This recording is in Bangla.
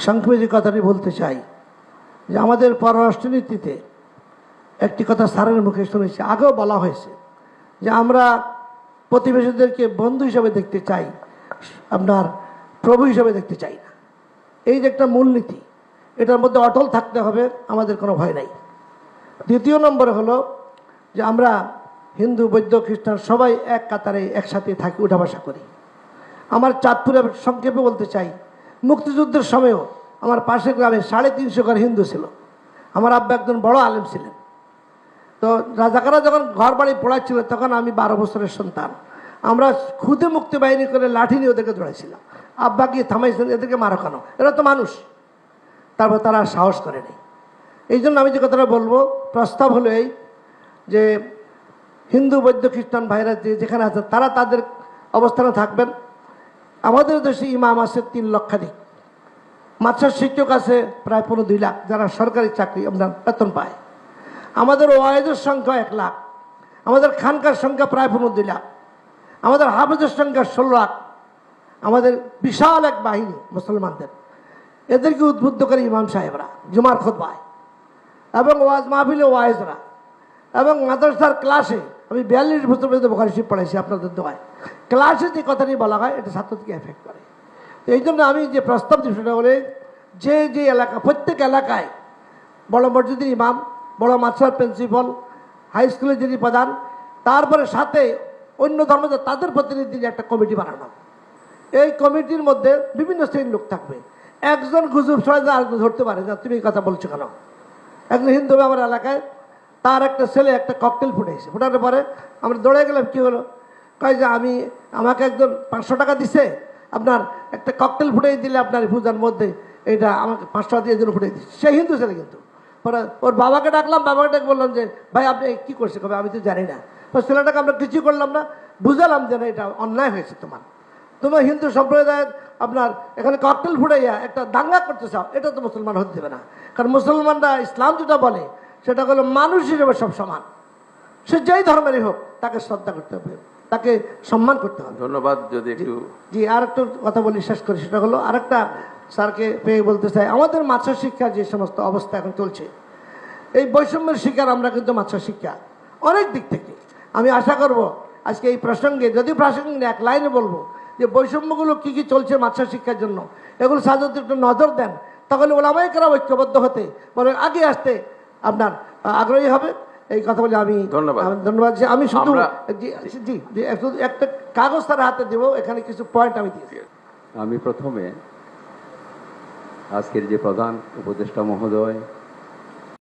সংক্ষেপে যে কথাটি বলতে চাই যে আমাদের পররাষ্ট্রনীতিতে একটি কথা স্যারের মুখে শুনেছি, আগেও বলা হয়েছে যে আমরা প্রতিবেশীদেরকে বন্ধু হিসাবে দেখতে চাই, আপনার প্রভু হিসাবে দেখতে চাই না। এই যে একটা মূলনীতি, এটার মধ্যে অটল থাকতে হবে, আমাদের কোনো ভয় নাই। দ্বিতীয় নম্বরে হলো যে আমরা হিন্দু, বৌদ্ধ, খ্রিস্টান সবাই এক কাতারে একসাথে থাকি, উঠা বসা করি। আমার চাঁদপুরে সংক্ষেপে বলতে চাই, মুক্তিযুদ্ধের সময়ও আমার পাশের গ্রামে 350 ঘর হিন্দু ছিল। আমার আব্বা একজন বড় আলেম ছিলেন। তো রাজাকাররা যখন ঘর বাড়ি পড়াচ্ছিল তখন আমি 12 বছরের সন্তান। আমরা খুদে মুক্তি বাহিনী করে লাঠি নিয়ে ওদেরকে দৌড়াইছিলাম। আব্বা গিয়ে থামাইছিলেন, এদেরকে মারো কেন, এরা তো মানুষ। তারপর তারা সাহস করেনি। এই জন্য আমি যে কথাটা বলবো, প্রস্তাব হলো এই যে হিন্দু, বৌদ্ধ, খ্রিস্টান ভাইরা যেখানে আছেন তারা তাদের অবস্থানে থাকবেন। আমাদের দেশে ইমাম আছে 3 লক্ষাধিক, মাদ্রাসার শিক্ষক আছে প্রায় 15-2 লাখ যারা সরকারি চাকরি আপনার বেতন পায়। আমাদের ওয়াইজের সংখ্যা 1 লাখ, আমাদের খানকার সংখ্যা প্রায় 15-2 লাখ, আমাদের হাফেজের সংখ্যা 16 লাখ। আমাদের বিশাল এক বাহিনী মুসলমানদের, এদেরকে উদ্বুদ্ধ করে ইমাম সাহেবরা জুমার খুতবায় এবং ওয়াজ মাহফিলে ওয়াইজরা এবং মাদ্রাসার ক্লাসে। আমি 42 বছর পর্যন্ত বুখারী শরীফ পড়াইছি আপনাদের দোয়ায়। ক্লাসে যে কথাটি বলা হয় এটা ছাত্রদেরকে এফেক্ট করে। এই জন্য আমি যে প্রস্তাব দিই সেটা বলে যে যে এলাকা, প্রত্যেক এলাকায় বড় মসজিদের ইমাম, বড় মাদ্রাসার প্রিন্সিপাল, হাই স্কুলের যিনি প্রধান, তারপরে সাথে অন্য ধর্মদের তাদের প্রতিনিধি একটা কমিটি বানানো। এই কমিটির মধ্যে বিভিন্ন শ্রেণীর লোক থাকবে। একজন গুজব ছড়ায় আরেকজন ধরতে পারে না তুমি এই কথা বলছো কেন। একজন হিন্দু আমার এলাকায়, তার একটা ছেলে একটা ককটেল ফুটাইছে, ফুটানোর পরে আমরা দৌড়ে গেলাম, কী হলো, কয় যে আমাকে একজন 500 টাকা দিছে, আপনার একটা ককটেল ফুটাই দিলে আপনার পূজার মধ্যে এটা আমাকে 500 টাকা দিয়ে জন্য ফুটাই দিচ্ছে। সে হিন্দু ছেলে, কিন্তু পরে ওর বাবাকে ডাকলাম, বাবাকে ডাক বললাম যে ভাই আপনি কী করছে, কবে আমি তো জানি না। ছেলেটাকে আমরা কিছু করলাম না, বুঝালাম যে না এটা অন্যায় হয়েছে, তোমার হিন্দু সম্প্রদায়ের আপনার এখানে ককটেল ফুটাইয়া একটা দাঙ্গা করতে চাও, এটা তো মুসলমান হতে দেবে না। কারণ মুসলমানরা ইসলাম যেটা বলে সেটা হলো মানুষ হিসেবে সব সমান, সে যেই ধর্মেরই হোক তাকে শ্রদ্ধা করতে হবে, তাকে সম্মান করতে হবে। ধন্যবাদ। যদি একটু জি আর একটু কথা বলি, শেষ করি। সেটা হলো আরেকটা স্যারকে পেয়ে বলতে চাই, আমাদের মাদ্রাসা শিক্ষার যে সমস্ত অবস্থা এখন চলছে, এই বৈষম্যের শিকার আমরা কিন্তু মাদ্রাসা শিক্ষা অনেক দিক থেকে। আমি আশা করব আজকে এই প্রসঙ্গে, যদি প্রাসঙ্গিক এক লাইনে বলবো যে বৈষম্যগুলো কী কী চলছে মাদ্রাসা শিক্ষার জন্য, এগুলো স্যার যদি একটু নজর দেন তাহলে ওলামায়ে কেরাম ঐক্যবদ্ধ হতে বলে আগে আসতে আপনার আগ্রহী হবে। এই কথা বলে আমি ধন্যবাদ। যে আমি শুধু জি একটা কাগজ তার হাতে দেবো, এখানে কিছু পয়েন্ট আমি দিয়েছি। আমি প্রথমে আজকের যে প্রধান উপদেষ্টা মহোদয়,